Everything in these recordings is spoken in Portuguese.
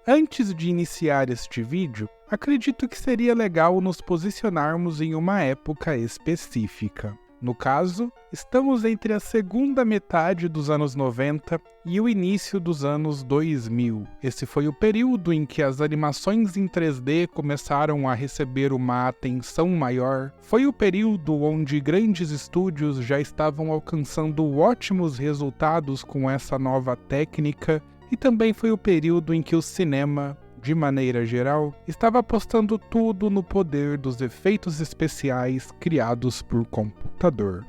Antes de iniciar este vídeo, acredito que seria legal nos posicionarmos em uma época específica. No caso, estamos entre a segunda metade dos anos 90 e o início dos anos 2000. Esse foi o período em que as animações em 3D começaram a receber uma atenção maior. Foi o período onde grandes estúdios já estavam alcançando ótimos resultados com essa nova técnica, e também foi o período em que o cinema, de maneira geral, estava apostando tudo no poder dos efeitos especiais criados por computador.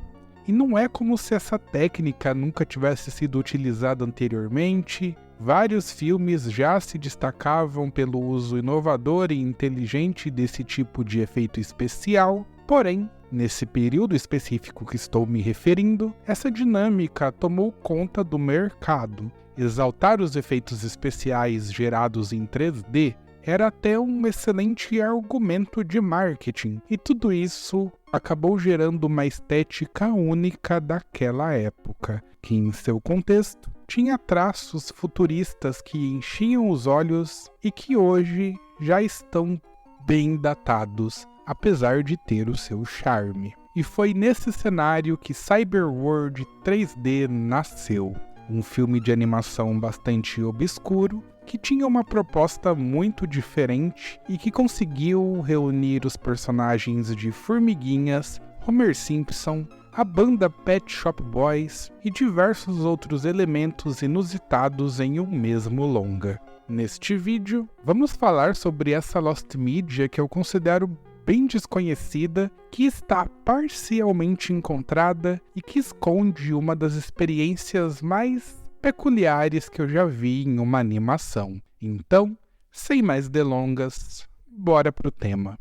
E não é como se essa técnica nunca tivesse sido utilizada anteriormente. Vários filmes já se destacavam pelo uso inovador e inteligente desse tipo de efeito especial, porém, nesse período específico que estou me referindo, essa dinâmica tomou conta do mercado. Exaltar os efeitos especiais gerados em 3D era até um excelente argumento de marketing, e tudo isso acabou gerando uma estética única daquela época, que em seu contexto tinha traços futuristas que enchiam os olhos e que hoje já estão bem datados, apesar de ter o seu charme. E foi nesse cenário que Cyberworld 3D nasceu. Um filme de animação bastante obscuro, que tinha uma proposta muito diferente e que conseguiu reunir os personagens de Formiguinhas, Homer Simpson, a banda Pet Shop Boys e diversos outros elementos inusitados em um mesmo longa. Neste vídeo, vamos falar sobre essa Lost Media que eu considero bem desconhecida, que está parcialmente encontrada e que esconde uma das experiências mais peculiares que eu já vi em uma animação. Então, sem mais delongas, bora pro tema.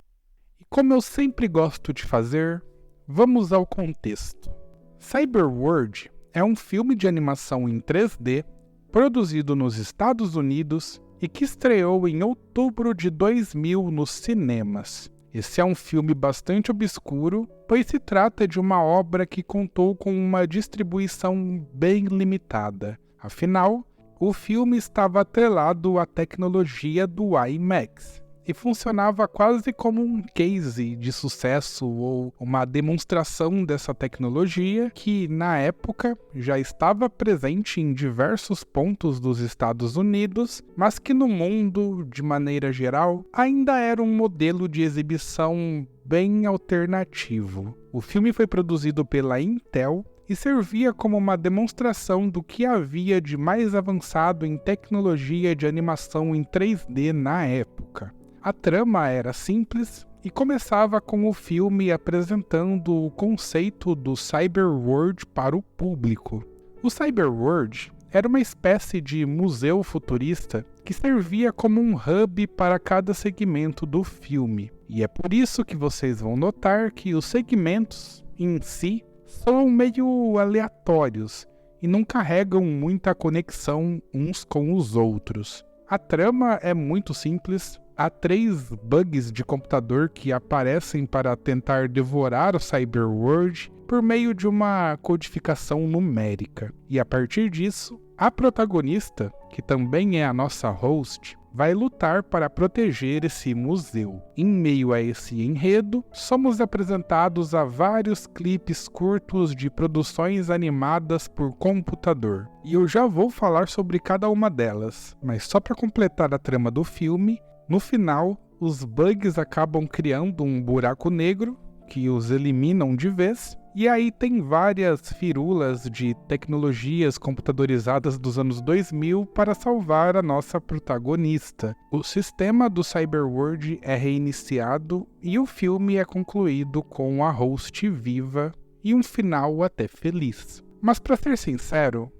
E como eu sempre gosto de fazer, vamos ao contexto. Cyberworld é um filme de animação em 3D, produzido nos Estados Unidos e que estreou em outubro de 2000 nos cinemas. Esse é um filme bastante obscuro, pois se trata de uma obra que contou com uma distribuição bem limitada. Afinal, o filme estava atrelado à tecnologia do IMAX e funcionava quase como um case de sucesso ou uma demonstração dessa tecnologia que, na época, já estava presente em diversos pontos dos Estados Unidos, mas que no mundo, de maneira geral, ainda era um modelo de exibição bem alternativo. O filme foi produzido pela Intel e servia como uma demonstração do que havia de mais avançado em tecnologia de animação em 3D na época. A trama era simples e começava com o filme apresentando o conceito do Cyberworld para o público. O Cyberworld era uma espécie de museu futurista que servia como um hub para cada segmento do filme. E é por isso que vocês vão notar que os segmentos em si são meio aleatórios e não carregam muita conexão uns com os outros. A trama é muito simples. Há 3 bugs de computador que aparecem para tentar devorar o Cyberworld por meio de uma codificação numérica. E a partir disso, a protagonista, que também é a nossa host, vai lutar para proteger esse museu. Em meio a esse enredo, somos apresentados a vários clipes curtos de produções animadas por computador. E eu já vou falar sobre cada uma delas, mas só para completar a trama do filme, no final, os bugs acabam criando um buraco negro que os eliminam de vez, e aí tem várias firulas de tecnologias computadorizadas dos anos 2000 para salvar a nossa protagonista. O sistema do Cyberworld é reiniciado e o filme é concluído com a host viva e um final até feliz. Mas para ser sincero,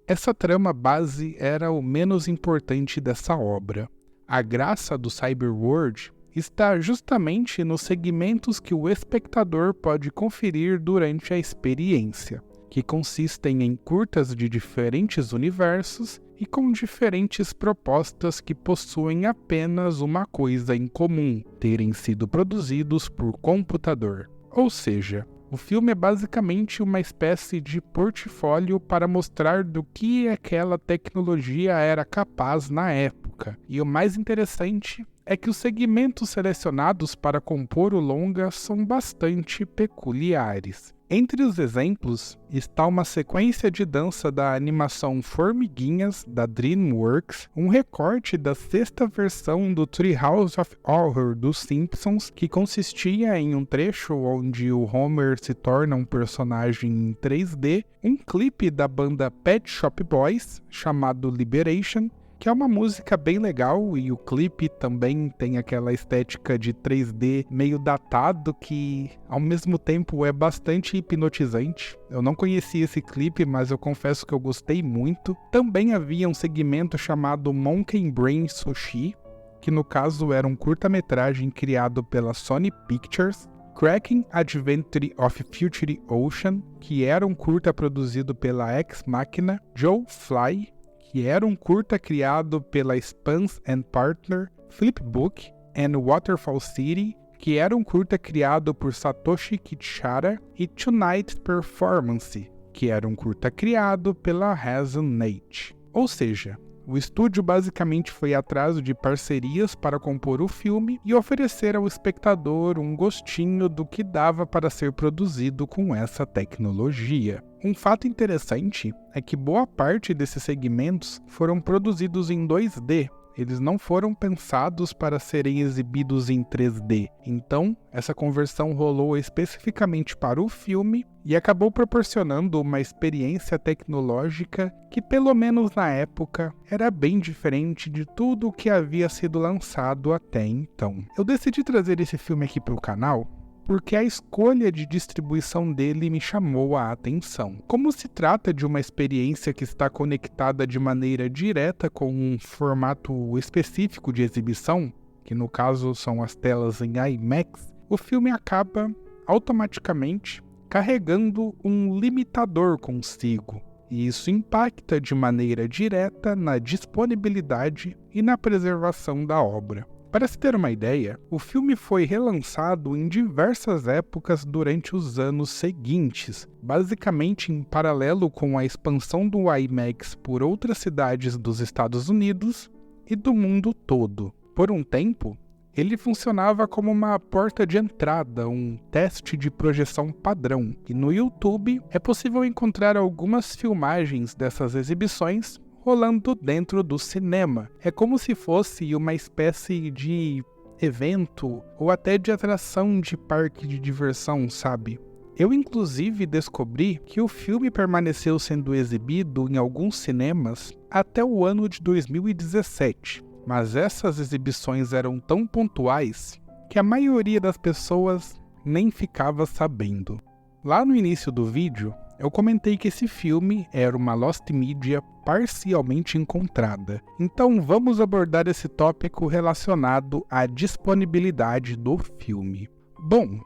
essa trama base era o menos importante dessa obra. A graça do Cyberworld está justamente nos segmentos que o espectador pode conferir durante a experiência, que consistem em curtas de diferentes universos e com diferentes propostas que possuem apenas uma coisa em comum: terem sido produzidos por computador. Ou seja, o filme é basicamente uma espécie de portfólio para mostrar do que aquela tecnologia era capaz na época. época, e o mais interessante é que os segmentos selecionados para compor o longa são bastante peculiares. Entre os exemplos está uma sequência de dança da animação Formiguinhas, da DreamWorks, um recorte da sexta versão do Treehouse of Horror dos Simpsons, que consistia em um trecho onde o Homer se torna um personagem em 3D, um clipe da banda Pet Shop Boys, chamado Liberation, que é uma música bem legal, e o clipe também tem aquela estética de 3D meio datado que ao mesmo tempo é bastante hipnotizante. Eu não conhecia esse clipe, mas eu confesso que eu gostei muito. Também havia um segmento chamado Monkey Brain Sushi, que no caso era um curta-metragem criado pela Sony Pictures. Kraken Adventure of Future Ocean, que era um curta produzido pela Ex Machina. Joe Fly, que era um curta criado pela Spans & Partner. Flipbook and Waterfall City, que era um curta criado por Satoshi Kitchara. E Tonight's Performance, que era um curta criado pela Resonate. Ou seja, o estúdio basicamente foi atrás de parcerias para compor o filme e oferecer ao espectador um gostinho do que dava para ser produzido com essa tecnologia. Um fato interessante é que boa parte desses segmentos foram produzidos em 2D, eles não foram pensados para serem exibidos em 3D. Então, essa conversão rolou especificamente para o filme e acabou proporcionando uma experiência tecnológica que, pelo menos na época, era bem diferente de tudo o que havia sido lançado até então. Eu decidi trazer esse filme aqui para o canal porque a escolha de distribuição dele me chamou a atenção. Como se trata de uma experiência que está conectada de maneira direta com um formato específico de exibição, que no caso são as telas em IMAX, o filme acaba automaticamente carregando um limitador consigo, e isso impacta de maneira direta na disponibilidade e na preservação da obra. Para se ter uma ideia, o filme foi relançado em diversas épocas durante os anos seguintes, basicamente em paralelo com a expansão do IMAX por outras cidades dos Estados Unidos e do mundo todo. Por um tempo, ele funcionava como uma porta de entrada, um teste de projeção padrão, e no YouTube é possível encontrar algumas filmagens dessas exibições rolando dentro do cinema. É como se fosse uma espécie de evento ou até de atração de parque de diversão, sabe? Eu inclusive descobri que o filme permaneceu sendo exibido em alguns cinemas até o ano de 2017, mas essas exibições eram tão pontuais que a maioria das pessoas nem ficava sabendo. Lá no início do vídeo, eu comentei que esse filme era uma Lost Media parcialmente encontrada. Então vamos abordar esse tópico relacionado à disponibilidade do filme. Bom,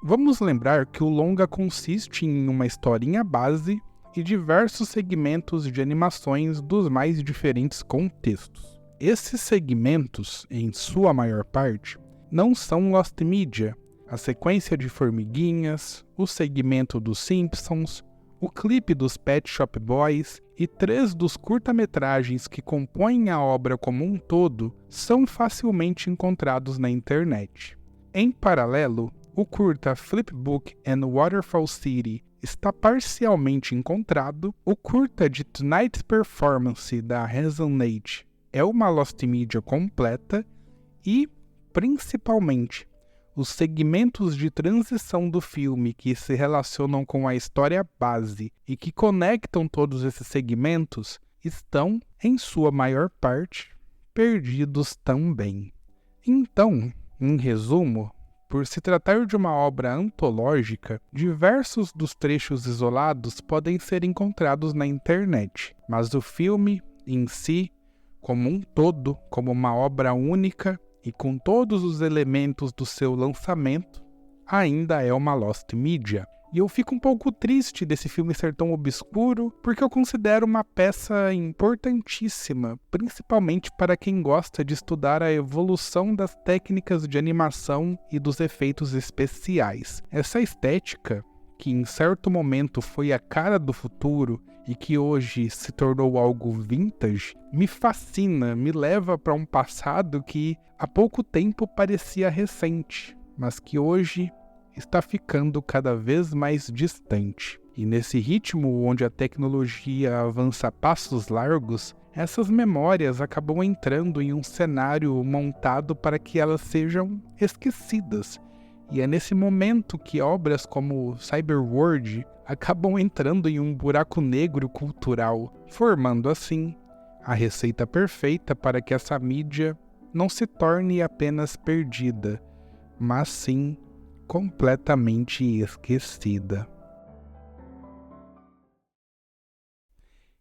vamos lembrar que o longa consiste em uma historinha base e diversos segmentos de animações dos mais diferentes contextos. Esses segmentos, em sua maior parte, não são Lost Media. A sequência de Formiguinhas, o segmento dos Simpsons, o clipe dos Pet Shop Boys e 3 dos curta-metragens que compõem a obra como um todo são facilmente encontrados na internet. Em paralelo, o curta Flipbook and Waterfall City está parcialmente encontrado, o curta de Tonight's Performance da Resonate é uma Lost Media completa e, principalmente, os segmentos de transição do filme que se relacionam com a história base e que conectam todos esses segmentos estão, em sua maior parte, perdidos também. Então, em resumo, por se tratar de uma obra antológica, diversos dos trechos isolados podem ser encontrados na internet, mas o filme, em si, como um todo, como uma obra única, e com todos os elementos do seu lançamento, ainda é uma Lost Media. E eu fico um pouco triste desse filme ser tão obscuro, porque eu considero uma peça importantíssima, principalmente para quem gosta de estudar a evolução das técnicas de animação e dos efeitos especiais. Essa estética, que em certo momento foi a cara do futuro e que hoje se tornou algo vintage, me fascina, me leva para um passado que há pouco tempo parecia recente, mas que hoje está ficando cada vez mais distante. E nesse ritmo onde a tecnologia avança a passos largos, essas memórias acabam entrando em um cenário montado para que elas sejam esquecidas. E é nesse momento que obras como Cyberworld acabam entrando em um buraco negro cultural, formando assim a receita perfeita para que essa mídia não se torne apenas perdida, mas sim completamente esquecida.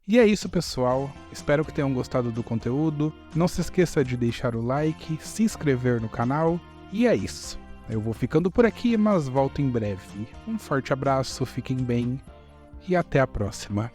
E é isso, pessoal. Espero que tenham gostado do conteúdo. Não se esqueça de deixar o like, se inscrever no canal. E é isso. Eu vou ficando por aqui, mas volto em breve. Um forte abraço, fiquem bem e até a próxima.